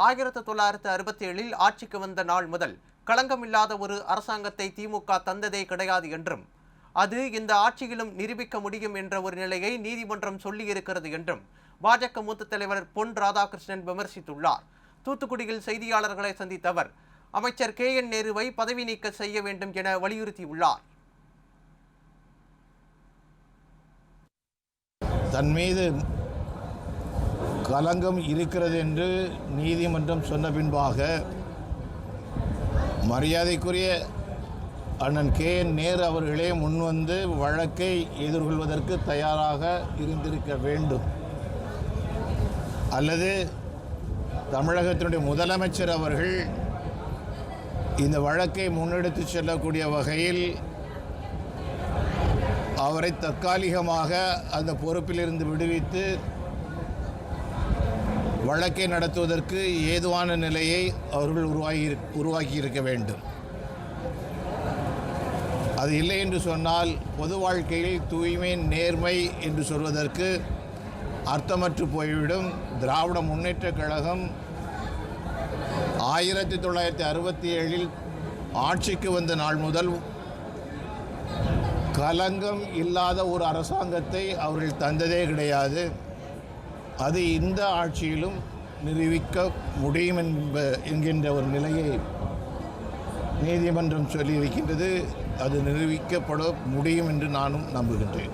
1967 ஆட்சிக்கு வந்த நாள் முதல் களங்கமில்லாத ஒரு அரசாங்கத்தை திமுக தந்ததே கிடையாது என்றும் அது இந்த ஆட்சியிலும் நிரூபிக்க முடியும் என்ற ஒரு நிலையை நீதிமன்றம் சொல்லியிருக்கிறது என்றும் பாஜக மூத்த தலைவர் பொன் ராதாகிருஷ்ணன் விமர்சித்துள்ளார். தூத்துக்குடியில் செய்தியாளர்களை சந்தித்த அவர் அமைச்சர் KN நேருவை பதவி நீக்க செய்ய வேண்டும் என வலியுறுத்தியுள்ளார். தன் மீது கலங்கம் இருக்கிறது என்று நீதிமன்றம் சொன்ன பின்பாக மரியாதைக்குரிய அண்ணன் KN நேரு அவர்களே முன்வந்து வழக்கை எதிர்கொள்வதற்கு தயாராக இருந்திருக்க வேண்டும். அல்லது தமிழகத்தினுடைய முதலமைச்சர் அவர்கள் இந்த வழக்கை முன்னெடுத்து செல்லக்கூடிய வகையில் அவரை தற்காலிகமாக அந்த பொறுப்பிலிருந்து விடுவித்து வழக்கை நடத்துவதற்கு ஏதுவான நிலையை அவர்கள் உருவாக்கி இருக்க வேண்டும். அது இல்லை என்று சொன்னால் பொது வாழ்க்கையில் தூய்மை நேர்மை என்று சொல்வதற்கு அர்த்தமற்று போய்விடும். திராவிட முன்னேற்றக் கழகம் 1967 ஆட்சிக்கு வந்த நாள் முதல் கலங்கம் இல்லாத ஒரு அரசாங்கத்தை அவர்கள் தந்ததே கிடையாது. அது இந்த ஆட்சியிலும் நிரூபிக்க முடியும் என்கின்ற ஒரு நிலையை நீதிமன்றம் சொல்லியிருக்கின்றது. அது நிரூபிக்கப்பட முடியும் என்று நானும் நம்புகின்றேன்.